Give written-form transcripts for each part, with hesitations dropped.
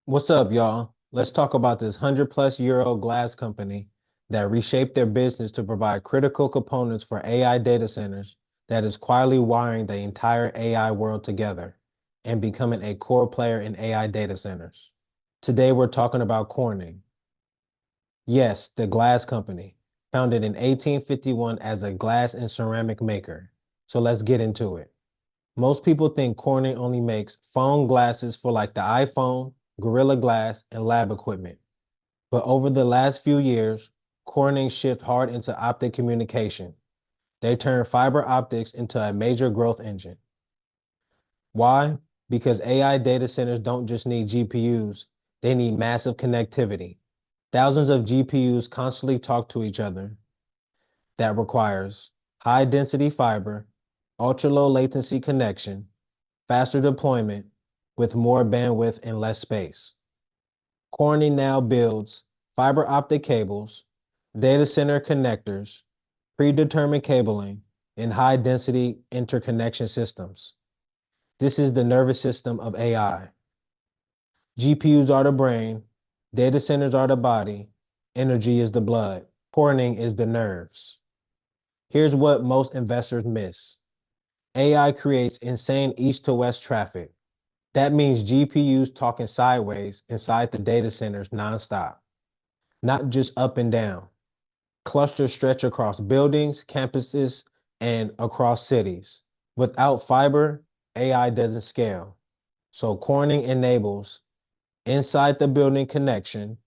What's up, y'all? Let's talk about this 100-plus-year-old glass company that reshaped their business to provide critical components for AI data centers that is quietly wiring the entire AI world together and becoming a core player in AI data centers. Today, we're talking about Corning. Yes, the glass company, founded in 1851 as a glass and ceramic maker. So let's get into it. Most people think Corning only makes phone glasses for like the iPhone, Gorilla Glass, and lab equipment. But over the last few years, Corning shifted hard into optic communication. They turned fiber optics into a major growth engine. Why? Because AI data centers don't just need GPUs, they need massive connectivity. Thousands of GPUs constantly talk to each other. That requires high density fiber, ultra low latency connection, faster deployment with more bandwidth and less space. Corning now builds fiber optic cables, data center connectors, predetermined cabling, and high density interconnection systems. This is the nervous system of AI. GPUs are the brain, data centers are the body, energy is the blood, Corning is the nerves. Here's what most investors miss. AI creates insane east to west traffic. That means GPUs talking sideways inside the data centers nonstop, not just up and down. Clusters stretch across buildings, campuses, and across cities. Without fiber, AI doesn't scale. So Corning enables inside the building connection,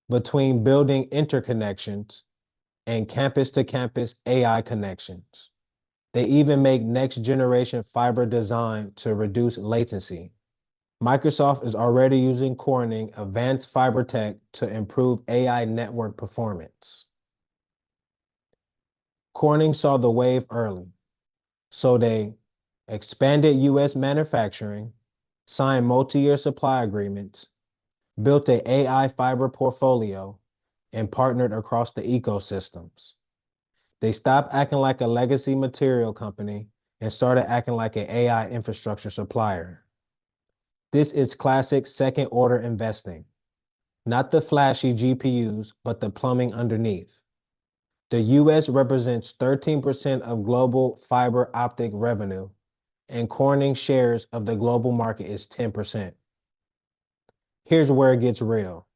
between building interconnections, and campus to campus AI connections. They even make next generation fiber design to reduce latency. Microsoft is already using Corning advanced fiber tech to improve AI network performance. Corning saw the wave early, so they expanded US manufacturing, signed multi-year supply agreements, built an AI fiber portfolio, and partnered across the ecosystems. They stopped acting like a legacy material company and started acting like an AI infrastructure supplier. This is classic second order investing, not the flashy GPUs, but the plumbing underneath. The US represents 13% of global fiber optic revenue, and Corning shares of the global market is 10%. Here's where it gets real.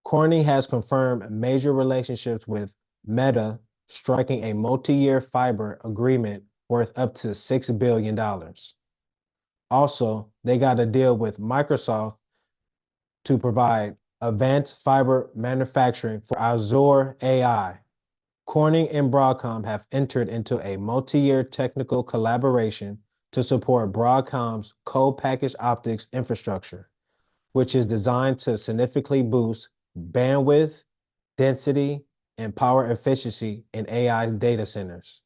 Corning has confirmed major relationships with Meta, striking a multi-year fiber agreement worth up to $6 billion. Also, they got a deal with Microsoft to provide advanced fiber manufacturing for Azure AI. Corning and Broadcom have entered into a multi-year technical collaboration to support Broadcom's co-packaged optics infrastructure, which is designed to significantly boost bandwidth, density, and power efficiency in AI data centers.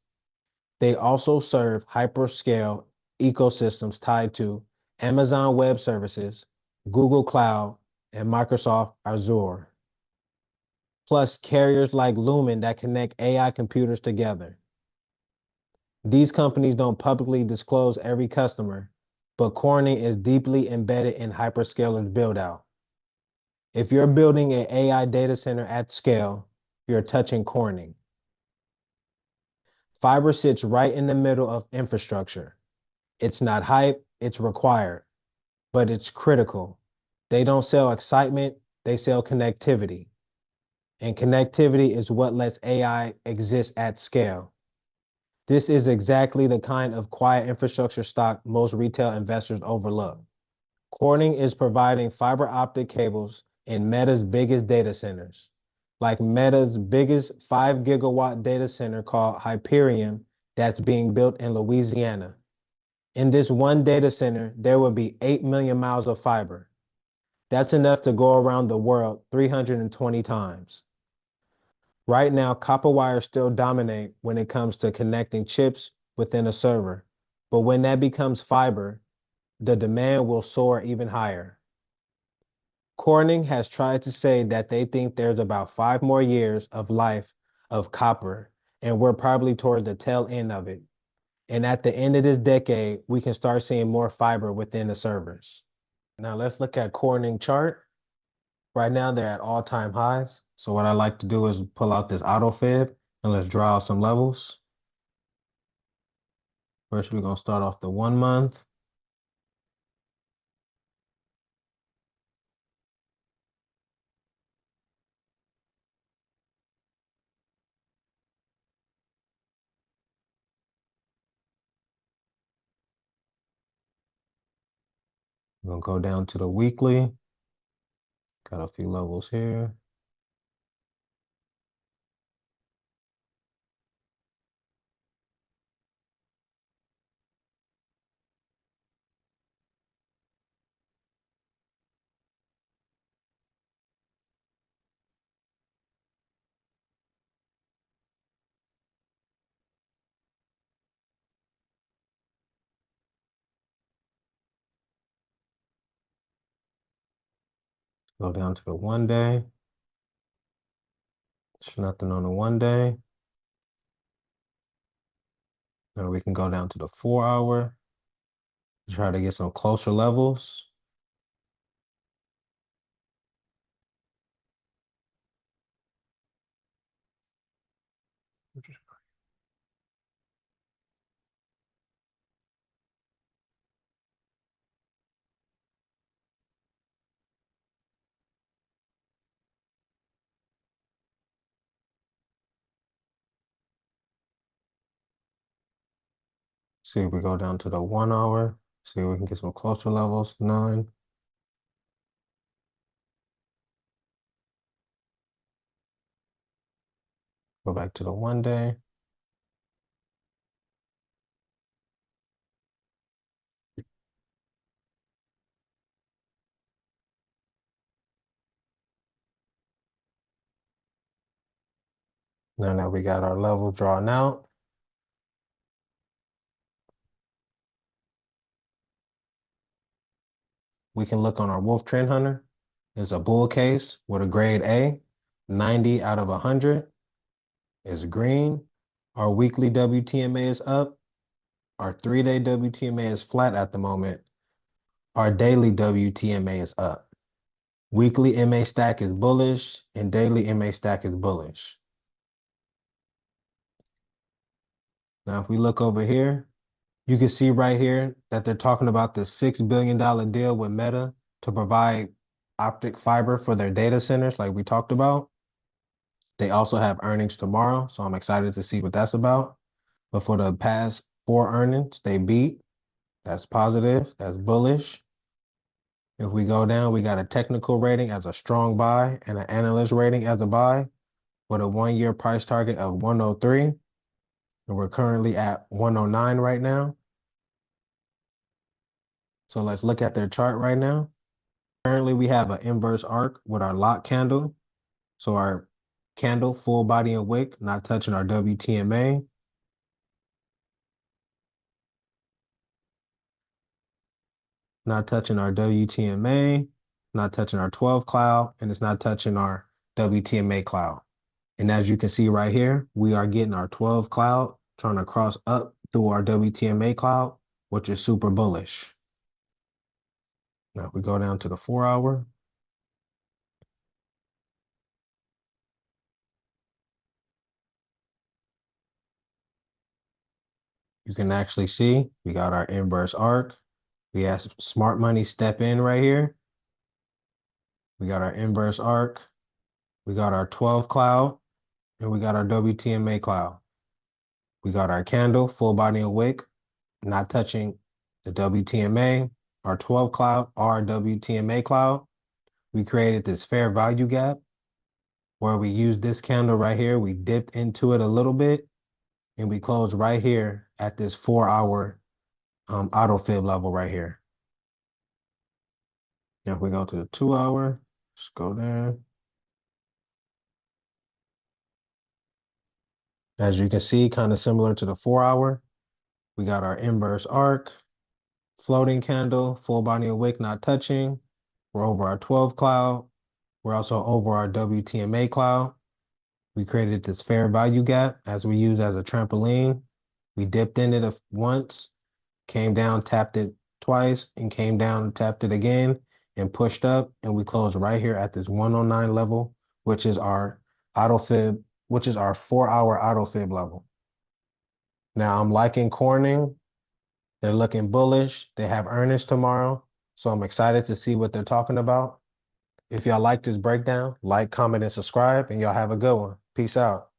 They also serve hyperscale ecosystems tied to Amazon Web Services, Google Cloud, and Microsoft Azure, plus carriers like Lumen that connect AI computers together. These companies don't publicly disclose every customer, but Corning is deeply embedded in hyperscalers build-out. If you're building an AI data center at scale, you're touching Corning. Fiber sits right in the middle of infrastructure. It's not hype, it's required, but it's critical. They don't sell excitement, they sell connectivity. And connectivity is what lets AI exist at scale. This is exactly the kind of quiet infrastructure stock most retail investors overlook. Corning is providing fiber optic cables in Meta's biggest data centers, like Meta's biggest 5 gigawatt data center called Hyperion that's being built in Louisiana. In this one data center, there will be 8 million miles of fiber. That's enough to go around the world 320 times. Right now, copper wires still dominate when it comes to connecting chips within a server. But when that becomes fiber, the demand will soar even higher. Corning has tried to say that they think there's about 5 more years of life of copper, and we're probably towards the tail end of it. And at the end of this decade, we can start seeing more fiber within the servers. Now let's look at Corning chart. Right now they're at all-time highs. So what I like to do is pull out this auto fib and let's draw out some levels. First, we're gonna start off the 1 month. We're gonna go down to the weekly. Got a few levels here. Go down to the 1 day. There's nothing on the 1 day. Now we can go down to the 4 hour. Try to get some closer levels. See if we go down to the 1 hour. See if we can get some closer levels. 9. Go back to the 1 day. Now that we got our level drawn out, we can look on our Wolf Trend Hunter. It's a bull case with a grade A, 90 out of 100 is green. Our weekly WTMA is up. Our 3-day WTMA is flat at the moment. Our daily WTMA is up. Weekly MA stack is bullish and daily MA stack is bullish. Now, if we look over here, you can see right here that they're talking about the $6 billion deal with Meta to provide optic fiber for their data centers, like we talked about. They also have earnings tomorrow, so I'm excited to see what that's about. But for the past 4 earnings, they beat. That's positive. That's bullish. If we go down, we got a technical rating as a strong buy and an analyst rating as a buy with a 1-year price target of 103. And we're currently at 109 right now. So let's look at their chart right now. Currently, we have an inverse arc with our lock candle. So our candle, full body and wick, not touching our WTMA. Not touching our WTMA, not touching our 12 cloud, and it's not touching our WTMA cloud. And as you can see right here, we are getting our 12 cloud trying to cross up through our WTMA cloud, which is super bullish. Now if we go down to the 4 hour, you can actually see we got our inverse arc. We have smart money step in right here. We got our inverse arc. We got our 12 cloud, and we got our WTMA cloud. We got our candle, full body and wick, not touching the WTMA, our 12 cloud, our WTMA cloud. We created this fair value gap where we used this candle right here. We dipped into it a little bit and we closed right here at this 4 hour auto fib level right here. Now if we go to the 2 hour, just go there. As you can see, kind of similar to the 4 hour, we got our inverse arc, floating candle, full body and wick not touching. We're over our 12 cloud. We're also over our WTMA cloud. We created this fair value gap as we use as a trampoline. We dipped in it once, came down, tapped it twice, and came down, tapped it again, and pushed up, and we closed right here at this 109 level, which is our auto fib, which is our 4-hour auto fib level. Now I'm liking Corning. They're looking bullish. They have earnings tomorrow, so I'm excited to see what they're talking about. If y'all like this breakdown, like, comment, and subscribe, and y'all have a good one. Peace out.